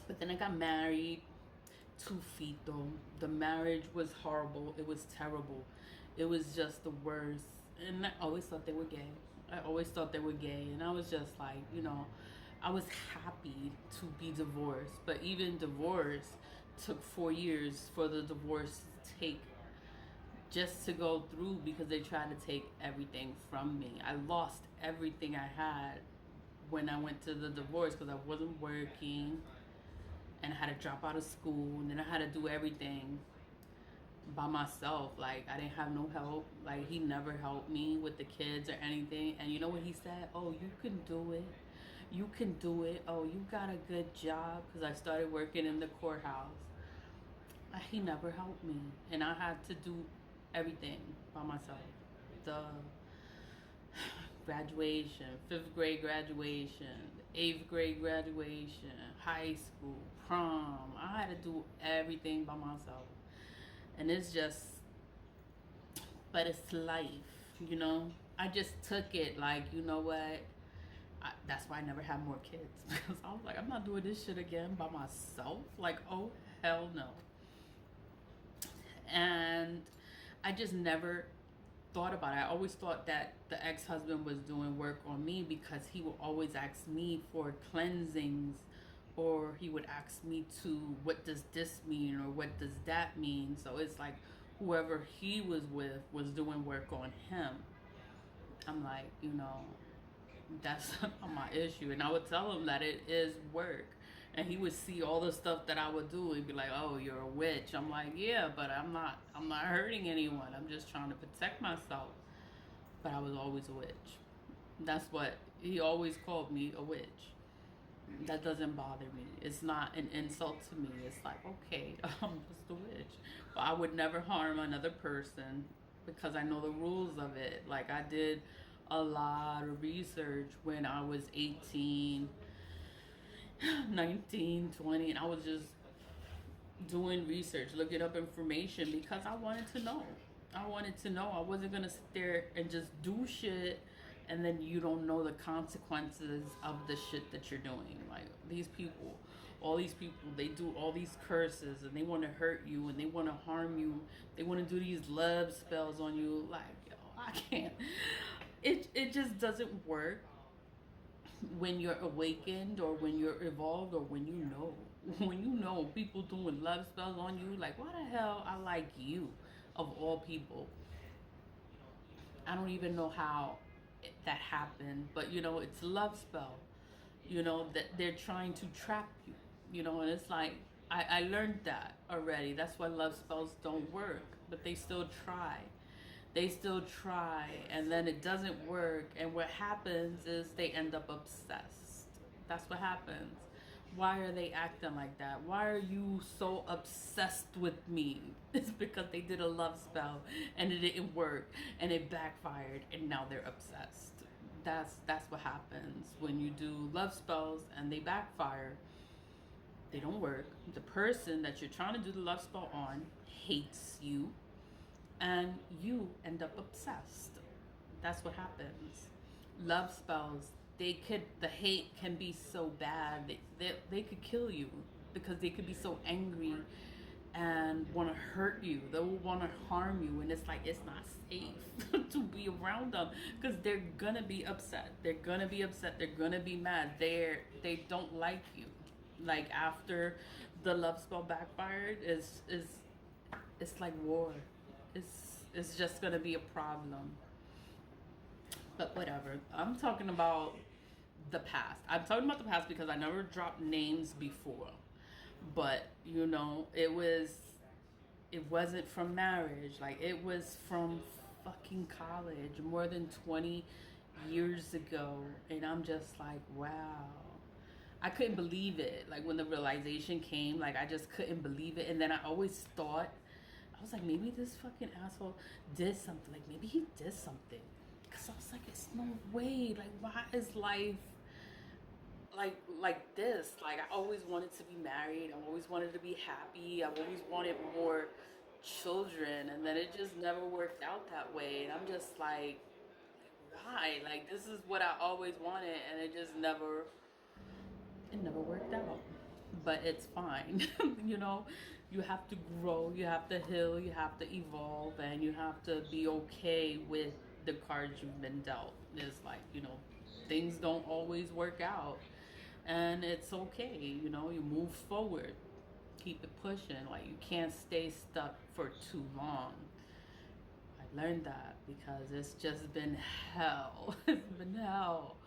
But then I got married to Fito. The marriage was horrible. It was terrible. It was just the worst. And I always thought they were gay. I always thought they were gay. And I was just like, I was happy to be divorced. But even divorce took 4 years for the divorce to take, just to go through, because they tried to take everything from me. I lost everything I had when I went to the divorce because I wasn't working and I had to drop out of school, and then I had to do everything by myself. Like, I didn't have no help. Like, he never helped me with the kids or anything. And you know what he said? Oh, you can do it. You can do it. Oh, you got a good job. Because I started working in the courthouse. He never helped me. And I had to do everything by myself. The graduation, 5th grade graduation, 8th grade graduation, high school, prom. I had to do everything by myself. And it's just, but it's life. I just took it like, you know what? That's why I never had more kids. Because I was like, I'm not doing this shit again by myself. Like, oh, hell no. And I just never thought about it. I always thought that the ex-husband was doing work on me because he would always ask me for cleansings, or he would ask me to, what does this mean, or what does that mean? So it's like whoever he was with was doing work on him. I'm like, that's not my issue. And I would tell him that it is work. And he would see all the stuff that I would do. He'd be like, oh, you're a witch. I'm like, yeah, but I'm not hurting anyone. I'm just trying to protect myself. But I was always a witch. That's what he always called me, a witch. That doesn't bother me. It's not an insult to me. It's like, okay, I'm just a witch. But I would never harm another person because I know the rules of it. Like, I did a lot of research when I was 18, 19, 20, and I was just doing research, looking up information because I wanted to know. I wanted to know. I wasn't going to sit there and just do shit and then you don't know the consequences of the shit that you're doing. Like, all these people, they do all these curses and they want to hurt you and they want to harm you. They want to do these love spells on you. Like, I can't. It just doesn't work when you're awakened or when you're evolved or when you know. When you know people doing love spells on you, like, why the hell I like you, of all people? I don't even know how that happened, but it's love spell. That they're trying to trap you. And it's like, I learned that already. That's why love spells don't work, but they still try. They still try, and then it doesn't work, and what happens is they end up obsessed. That's what happens. Why are they acting like that? Why are you so obsessed with me? It's because they did a love spell and it didn't work and it backfired and now they're obsessed. That's what happens when you do love spells and they backfire. They don't work. The person that you're trying to do the love spell on hates you and you end up obsessed. That's what happens. Love spells, the hate can be so bad, they could kill you because they could be so angry and want to hurt you. They will want to harm you, and it's like, it's not safe to be around them because they're gonna be upset. They're gonna be mad. They don't like you. Like, after the love spell backfired, it's like war. It's just gonna be a problem. But whatever. I'm talking about the past. I'm talking about the past because I never dropped names before. But it wasn't from marriage. Like, it was from fucking college more than 20 years ago. And I'm just like, wow. I couldn't believe it. Like, when the realization came, like, I just couldn't believe it. And then I always thought, I was like, maybe this fucking asshole did something. Like, maybe he did something. Because I was like, it's no way. Like, why is life like this? Like, I always wanted to be married. I always wanted to be happy. I always wanted more children. And then it just never worked out that way. And I'm just like, why? Like, this is what I always wanted. And it never worked out. but it's fine. You know, you have to grow, you have to heal, you have to evolve, and you have to be okay with the cards you've been dealt. It's like, you know, things don't always work out, and it's okay. You know, you move forward, keep it pushing. Like, you can't stay stuck for too long. I learned that because it's just been hell. It's been hell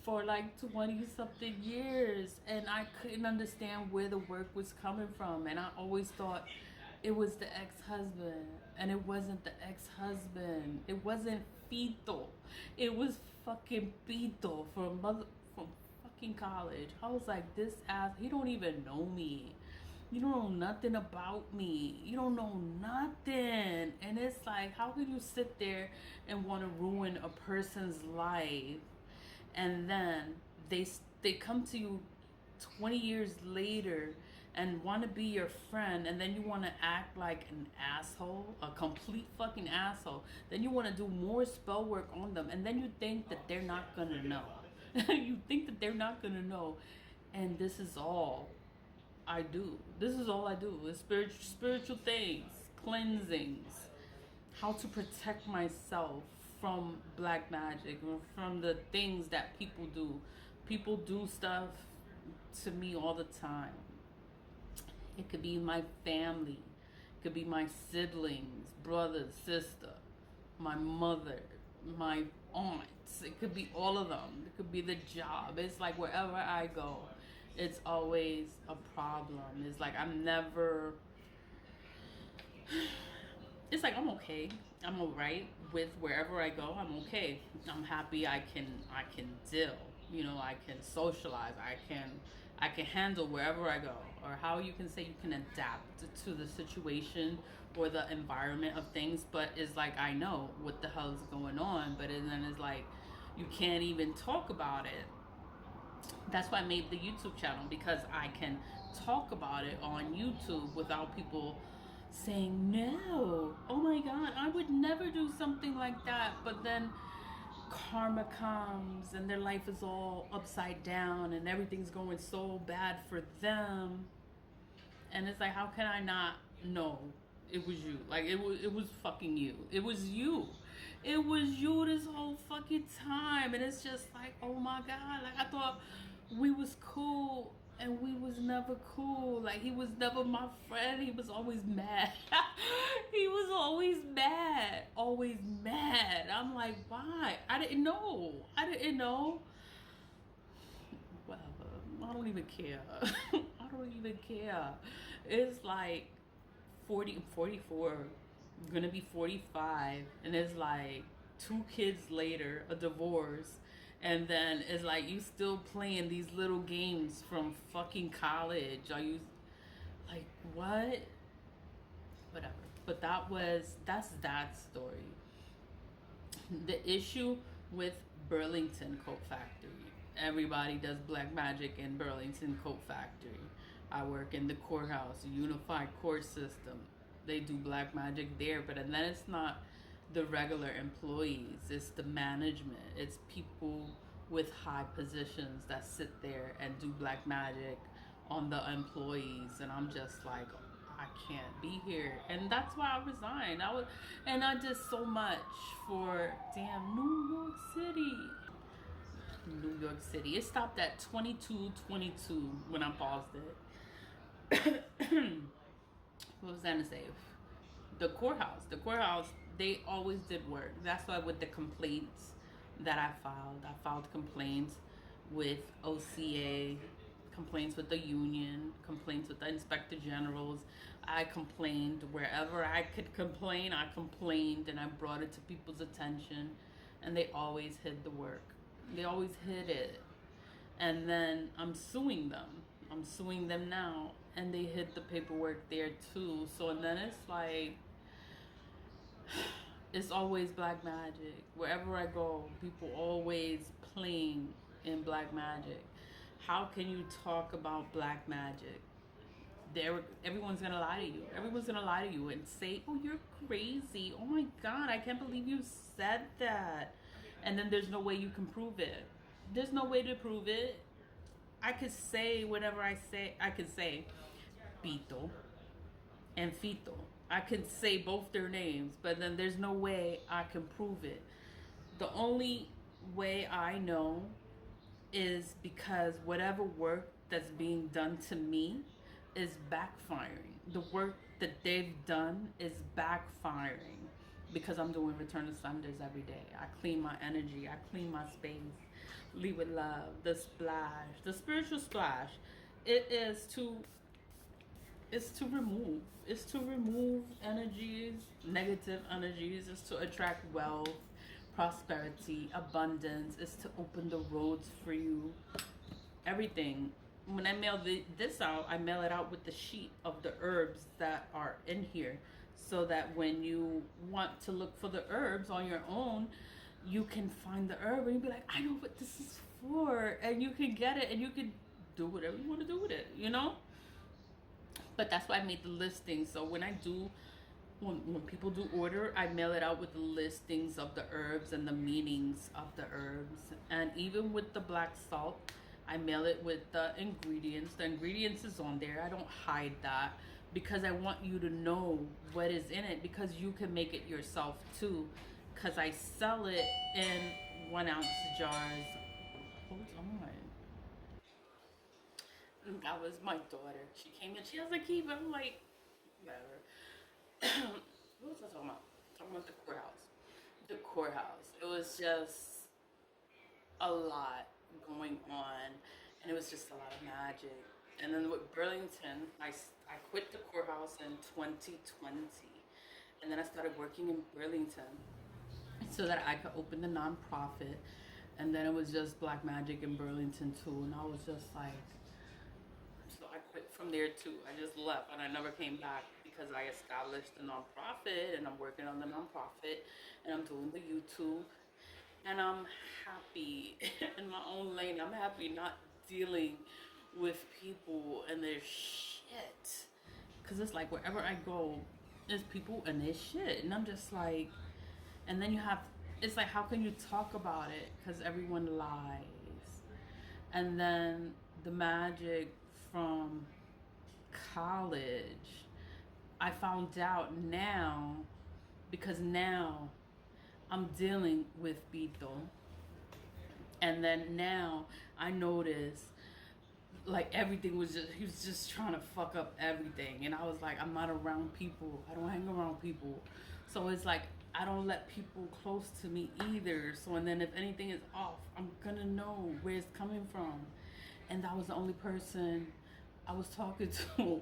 for like 20 something years, and I couldn't understand where the work was coming from, and I always thought it was the ex-husband, and it wasn't the ex-husband. It wasn't Fito. It was fucking Fito from fucking college. I was like, this ass, he don't even know me. You don't know nothing about me. You don't know nothing. And it's like, how can you sit there and want to ruin a person's life, and then they come to you 20 years later and want to be your friend, and then you want to act like an asshole, a complete fucking asshole. Then you want to do more spell work on them, and then you think that they're not gonna know. You think that they're not gonna know, and this is all I do. This is all I do. Is spiritual things, cleansings, how to protect myself from black magic, or from the things that people do. People do stuff to me all the time. It could be my family, it could be my siblings, brother, sister, my mother, my aunts. It could be all of them. It could be the job. It's like wherever I go, it's always a problem. It's like I'm never, it's like I'm okay. I'm alright with wherever I go. I'm okay. I'm happy. I can deal. You know, I can socialize. I can handle wherever I go. Or how you can say you can adapt to the situation or the environment of things. But it's like, I know what the hell is going on. But then it's like, you can't even talk about it. That's why I made the YouTube channel, because I can talk about it on YouTube without people saying, no, oh my God, I would never do something like that. But then karma comes and their life is all upside down and everything's going so bad for them. And it's like, how can I not know it was you? Like, it was fucking you. It was you. It was you this whole fucking time. And it's just like, oh my God, like I thought we was cool, and we was never cool. Like, he was never my friend. He was always mad. He was always mad. Always mad. I'm like, why? I didn't know. Whatever. I don't even care. I don't even care. It's like 44, gonna be 45, and it's like 2 kids later, a divorce. And then it's like, you still playing these little games from fucking college. Are you like, what? Whatever. But that's that story. The issue with Burlington Coat Factory. Everybody does black magic in Burlington Coat Factory. I work in the courthouse, unified court system. They do black magic there, but then it's not the regular employees, it's the management. It's people with high positions that sit there and do black magic on the employees, and I'm just like, I can't be here. And that's why I resigned. I did so much for damn New York City. New York City. It stopped at 2222 when I paused it. What was that to say? The courthouse, they always did work. That's why with the complaints that I filed complaints with OCA, complaints with the union, complaints with the inspector generals. I complained wherever I could complain. I complained, and I brought it to people's attention, and they always hid the work. They always hid it. And then I'm suing them now, and they hid the paperwork there too. So, and then it's like, it's always black magic. Wherever I go, people always playing in black magic. How can you talk about black magic? Everyone's gonna lie to you. Everyone's gonna lie to you and say, oh, you're crazy. Oh my God, I can't believe you said that. And then there's no way you can prove it. There's no way to prove it. I could say whatever I say. I could say Pito and Fito. I could say both their names, but then there's no way I can prove it. The only way I know is because whatever work that's being done to me is backfiring. The work that they've done is backfiring because I'm doing Return to Sundays every day. I clean my energy, I clean my space, leave with love, the splash, the spiritual splash. It is to it's to remove energies, negative energies. It's to attract wealth, prosperity, abundance. It's to open the roads for you. Everything. When I mail this out, I mail it out with the sheet of the herbs that are in here, so that when you want to look for the herbs on your own, you can find the herb and you be like, I know what this is for, and you can get it and you can do whatever you want to do with it, you know. But that's why I made the listing. So when I do, when people do order, I mail it out with the listings of the herbs and the meanings of the herbs. And even with the black salt, I mail it with the ingredients. The ingredients is on there. I don't hide that because I want you to know what is in it, because you can make it yourself too. Because I sell it in 1 ounce jars. Hold on. That was my daughter. She came in. She has a key, but I'm like, whatever. What was I talking about? Talking about the courthouse. The courthouse. It was just a lot going on, and it was just a lot of magic. And then with Burlington, I quit the courthouse in 2020, and then I started working in Burlington so that I could open the nonprofit. And then it was just black magic in Burlington too, and I was just like, so I quit from there too. I just left and I never came back because I established the nonprofit and I'm working on the nonprofit and I'm doing the YouTube and I'm happy in my own lane. I'm happy not dealing with people and their shit, because it's like wherever I go, there's people and their shit, and I'm just like, and then you have, it's like, how can you talk about it? Because everyone lies. And then the magic from college, I found out now, because now I'm dealing with Bito. And then now I notice like everything was just, he was just trying to fuck up everything. And I was like, I'm not around people. I don't hang around people. So it's like, I don't let people close to me either. So, and then if anything is off, I'm gonna know where it's coming from. And that was the only person I was talking to,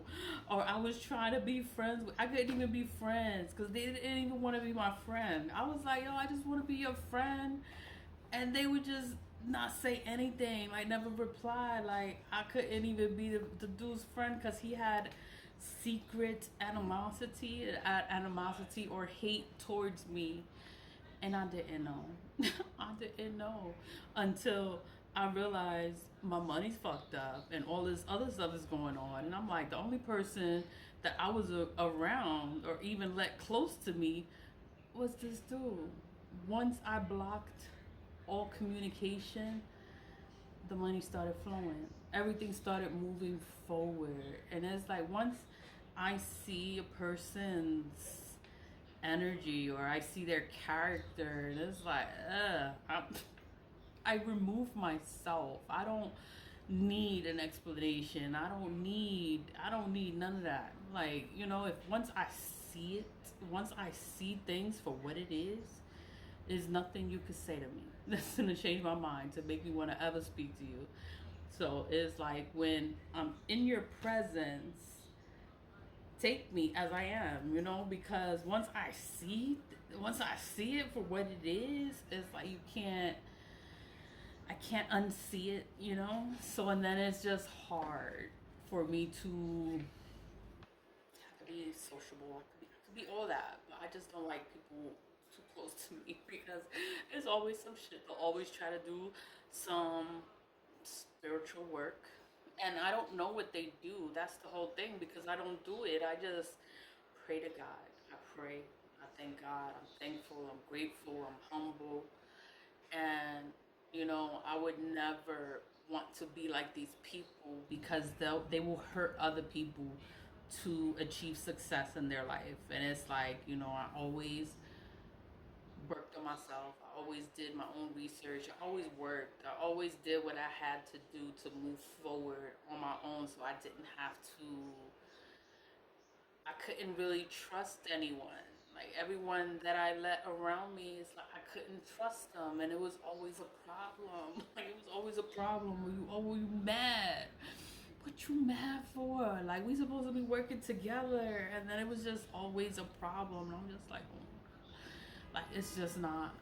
or I was trying to be friends with. I couldn't even be friends because they didn't even want to be my friend. I was like, yo, I just want to be your friend. And they would just not say anything, like never reply. Like I couldn't even be the dude's friend because he had secret animosity or hate towards me, and I didn't know. I didn't know until I realized my money's fucked up and all this other stuff is going on, and I'm like, the only person that I was around or even let close to me was this dude. Once I blocked all communication, the money started flowing. Everything started moving forward. And it's like, once I see a person's energy or I see their character, and it's like, I remove myself. I don't need an explanation. I don't need none of that. Like, you know, if once I see it, once I see things for what it is, there's nothing you could say to me that's gonna change my mind to make me want to ever speak to you. So it's like, when I'm in your presence, take me as I am, you know, because once I see it for what it is, it's like I can't unsee it, you know. So, and then it's just hard for me to be sociable. I could be all that, but I just don't like people too close to me because there's always some shit. They'll always try to do some spiritual work, and I don't know what they do. That's the whole thing, because I don't do it. I just pray to God. I pray. I thank God. I'm thankful. I'm grateful. I'm humble. And, you know, I would never want to be like these people because they will hurt other people to achieve success in their life. And it's like, you know, I always worked on myself. I always did my own research. I always worked. I always did what I had to do to move forward on my own so I didn't have to, I couldn't really trust anyone. Like everyone that I let around me, it's like I couldn't trust them, and it was always a problem. Like it was always a problem. Were you mad? What you mad for? Like we supposed to be working together, and then it was just always a problem. And I'm just like, oh, like it's just not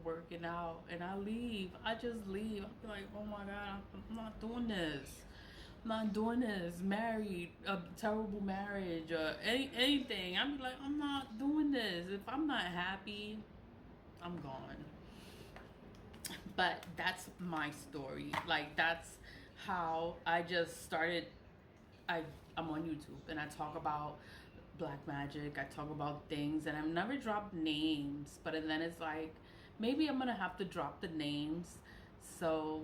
working out, and I leave. I just leave. I feel like, oh my god, I'm not doing this. I'm not doing this. Married, a terrible marriage, or anything. I'm like, I'm not doing this. If I'm not happy, I'm gone. But that's my story. Like that's how I just started. I I'm on YouTube and I talk about black magic. I talk about things, and I've never dropped names. But then it's like maybe I'm gonna have to drop the names. So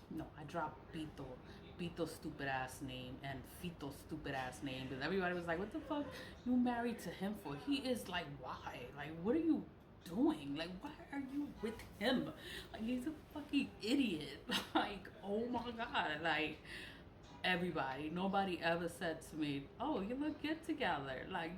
no, I dropped Bito's stupid ass name and Fito's stupid ass name because everybody was like, "What the fuck you married to him for? He is like, why? Like, what are you doing? Like, why are you with him? Like, he's a fucking idiot. Like, oh my god, like." Everybody, nobody ever said to me, "Oh, you look good together." Like